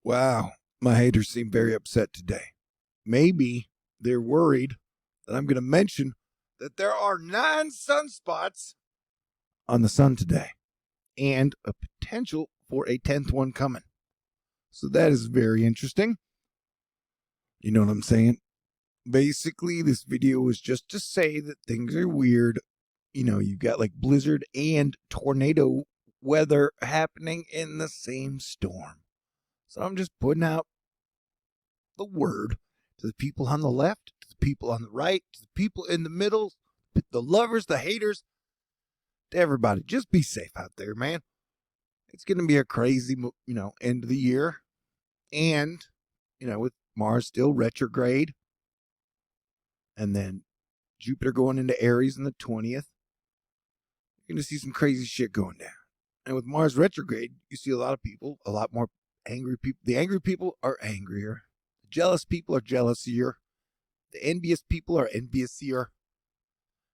Wow, my haters seem very upset today. Maybe they're worried that I'm going to mention that there are 9 sunspots on the sun today and a potential for a 10th one coming. So that is very interesting. You know what I'm saying? Basically, this video was just to say that things are weird. You know, you've got like blizzard and tornado weather happening in the same storm. So I'm just putting out the word to the people on the left, to the people on the right, to the people in the middle, the lovers, the haters, to everybody. Just be safe out there, man. It's going to be a crazy, end of the year. And, with Mars still retrograde, and then Jupiter going into Aries on the 20th, you're going to see some crazy shit going down. And with Mars retrograde, you see a lot of people, a lot more angry people. The angry people are angrier. The jealous people are jealousier. The envious people are enviousier.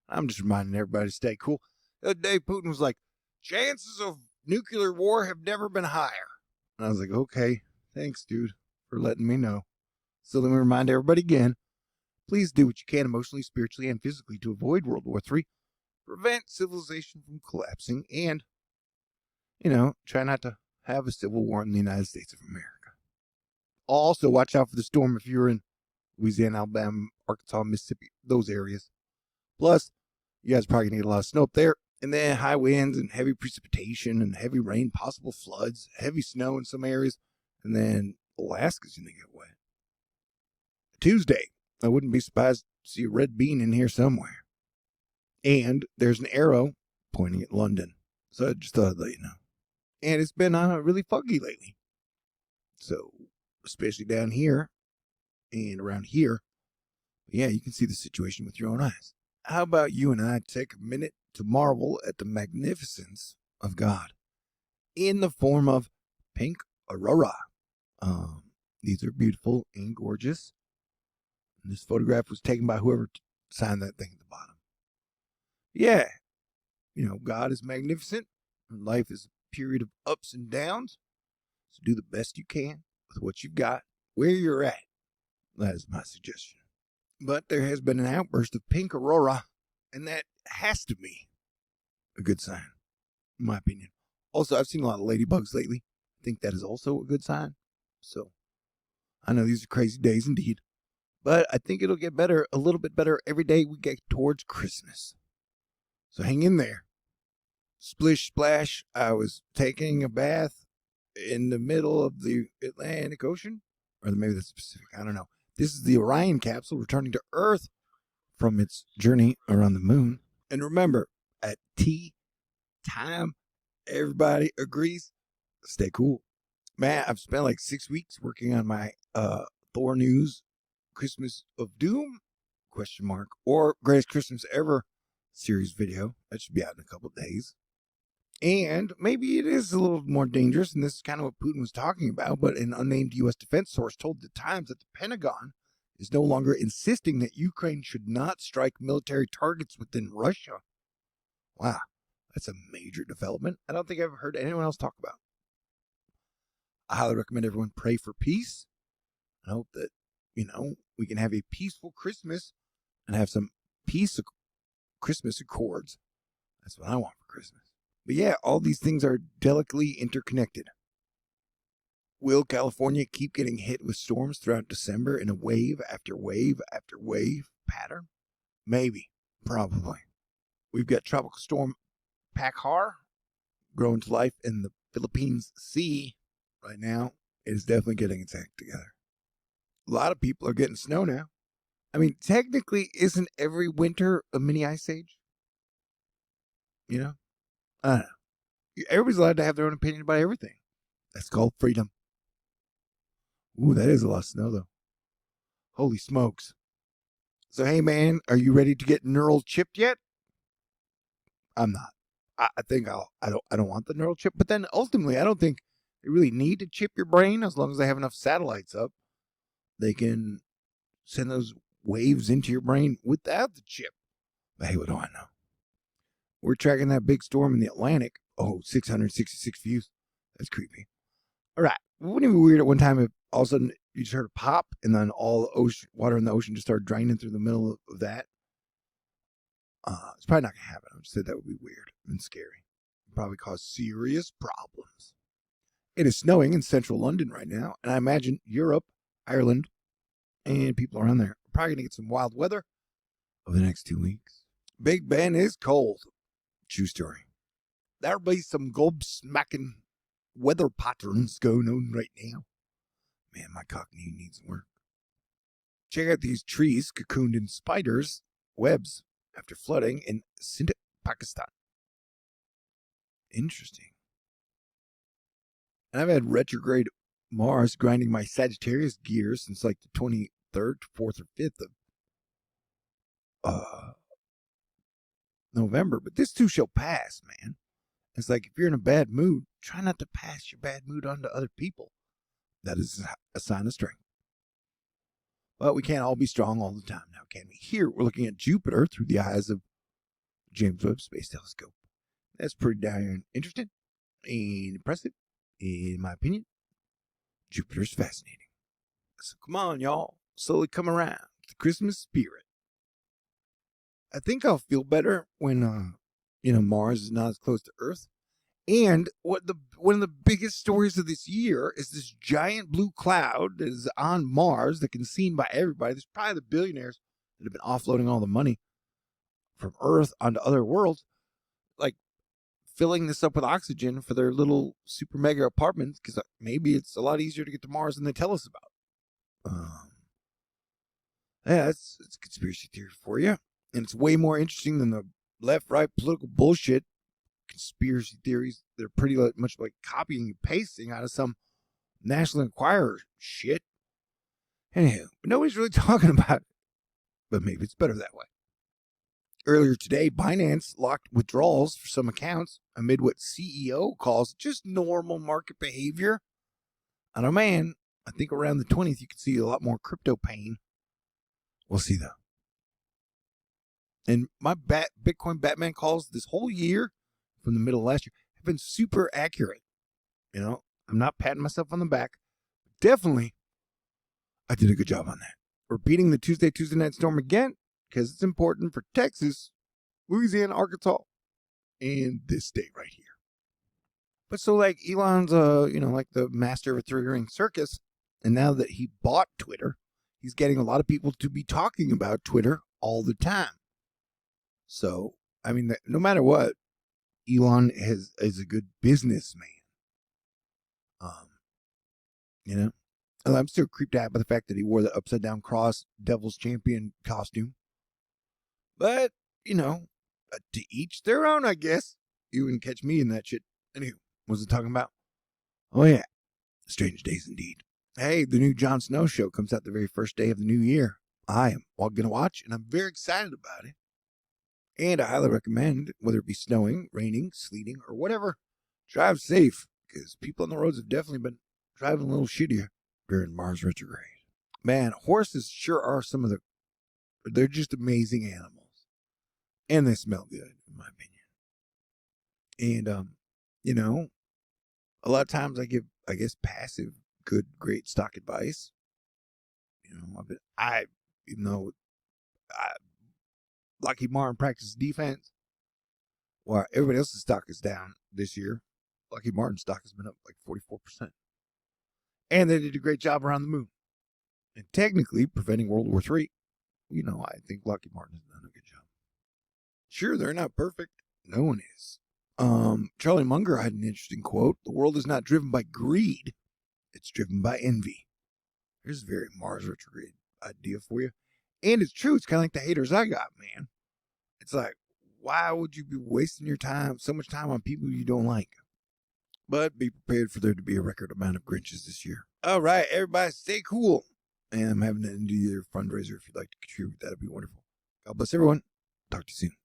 I'm just reminding everybody to stay cool. The other day, Putin was like, chances of nuclear war have never been higher. And I was like, okay, thanks, dude, for letting me know. So let me remind everybody again, please do what you can emotionally, spiritually, and physically to avoid World War III, prevent civilization from collapsing, and, try not to have a civil war in the United States of America. Also, watch out for the storm if you're in Louisiana, Alabama, Arkansas, Mississippi, those areas. Plus, you guys are probably going to get a lot of snow up there, and then high winds and heavy precipitation and heavy rain, possible floods, heavy snow in some areas, and then Alaska's going to get wet. Tuesday, I wouldn't be surprised to see a red bean in here somewhere. And there's an arrow pointing at London. So I just thought I'd let you know. And it's been really foggy lately. So, especially down here and around here. Yeah, you can see the situation with your own eyes. How about you and I take a minute to marvel at the magnificence of God in the form of pink aurora. These are beautiful and gorgeous. And this photograph was taken by whoever signed that thing at the bottom. Yeah, God is magnificent. And life is a period of ups and downs. So do the best you can with what you've got, where you're at. That is my suggestion. But there has been an outburst of pink aurora, and that has to be a good sign, in my opinion. Also, I've seen a lot of ladybugs lately. I think that is also a good sign. So, I know these are crazy days indeed. But I think it'll get better, a little bit better every day we get towards Christmas. So hang in there. Splish splash, I was taking a bath in the middle of the Atlantic Ocean. Or maybe the Pacific, I don't know. This is the Orion capsule returning to Earth from its journey around the moon. And remember, at tea time, everybody agrees, stay cool. Man, I've spent like 6 weeks working on my THORnews Christmas of Doom, ? Or Greatest Christmas Ever series video. That should be out in a couple of days. And maybe it is a little more dangerous, and this is kind of what Putin was talking about, but an unnamed U.S. defense source told the Times that the Pentagon is no longer insisting that Ukraine should not strike military targets within Russia. Wow, that's a major development. I don't think I've heard anyone else talk about. I highly recommend everyone pray for peace. I hope that, we can have a peaceful Christmas and have some Christmas accords. That's what I want for Christmas. But yeah, all these things are delicately interconnected. Will California keep getting hit with storms throughout December in a wave after wave after wave pattern? Maybe. Probably. We've got Tropical Storm Pakhar growing to life in the Philippines Sea right now. It is definitely getting its act together. A lot of people are getting snow now. I mean, technically, isn't every winter a mini ice age? I don't know. Everybody's allowed to have their own opinion about everything. That's called freedom. Ooh, that is a lot of snow, though. Holy smokes. So, hey, man, are you ready to get neural chipped yet? I'm not. I think I don't want the neural chip. But then, ultimately, I don't think they really need to chip your brain as long as they have enough satellites up. They can send those waves into your brain without the chip. But hey, what do I know? We're tracking that big storm in the Atlantic. Oh, 666 views. That's creepy. All right. Wouldn't it be weird at one time if all of a sudden you just heard a pop and then all the ocean water in the ocean just started draining through the middle of that? It's probably not going to happen. I just said that would be weird and scary. Probably cause serious problems. It is snowing in central London right now, and I imagine Europe, Ireland, and people around there are probably going to get some wild weather over the next 2 weeks. Big Ben is cold. True story. There'll be some gob-smacking weather patterns going on right now. Man, my cockney needs work. Check out these trees cocooned in spiders' webs after flooding in Sindh, Pakistan. Interesting. And I've had retrograde Mars grinding my Sagittarius gears since like the 23rd, 4th, or 5th of November. But this too shall pass, man. It's like if you're in a bad mood, try not to pass your bad mood on to other people. That is a sign of strength. But we can't all be strong all the time now, can we? Here, we're looking at Jupiter through the eyes of the James Webb Space Telescope. That's pretty darn interesting and impressive, in my opinion. Jupiter's fascinating. So come on, y'all. Slowly come around to the Christmas spirit. I think I'll feel better when, Mars is not as close to Earth. And one of the biggest stories of this year is this giant blue cloud that is on Mars that can be seen by everybody. There's probably the billionaires that have been offloading all the money from Earth onto other worlds, like filling this up with oxygen for their little super mega apartments, because maybe it's a lot easier to get to Mars than they tell us about. Yeah, it's a conspiracy theory for you. And it's way more interesting than the left-right political bullshit conspiracy theories. They're pretty much like copying and pasting out of some National Enquirer shit. Anyhow, but nobody's really talking about it. But maybe it's better that way. Earlier today, Binance locked withdrawals for some accounts amid what CEO calls just normal market behavior. I don't know, man. I think around the 20th, you could see a lot more crypto pain. We'll see, though. And my Bitcoin Batman calls this whole year from the middle of last year have been super accurate. I'm not patting myself on the back. Definitely, I did a good job on that. Repeating the Tuesday night storm again, because it's important for Texas, Louisiana, Arkansas, and this state right here. But so like Elon's, like the master of a three-ring circus, and now that he bought Twitter, he's getting a lot of people to be talking about Twitter all the time. So, I mean, no matter what, Elon is a good businessman. I'm still creeped out by the fact that he wore the upside down cross Devil's Champion costume. But, to each their own, I guess. You wouldn't catch me in that shit. Anywho, what was it talking about? Oh, yeah. Strange days indeed. Hey, the new Jon Snow show comes out the very first day of the new year. I am going to watch, and I'm very excited about it. And I highly recommend, whether it be snowing, raining, sleeting, or whatever, drive safe, because people on the roads have definitely been driving a little shittier during Mars retrograde. Man, horses sure are they're just amazing animals. And they smell good, in my opinion. And, a lot of times I give, I guess, passive, good, great stock advice. Lockheed Martin practices defense. While everybody else's stock is down this year, Lockheed Martin's stock has been up like 44%. And they did a great job around the moon. And technically, preventing World War III, I think Lockheed Martin has done a good job. Sure, they're not perfect. No one is. Charlie Munger had an interesting quote. The world is not driven by greed. It's driven by envy. Here's a very Mars retrograde idea for you. And it's true. It's kind of like the haters I got, man. It's like, why would you be wasting your time, so much time on people you don't like? But be prepared for there to be a record amount of Grinches this year. All right, everybody, stay cool. And I'm having an end of year fundraiser. If you'd like to contribute, that'd be wonderful. God bless everyone. Talk to you soon.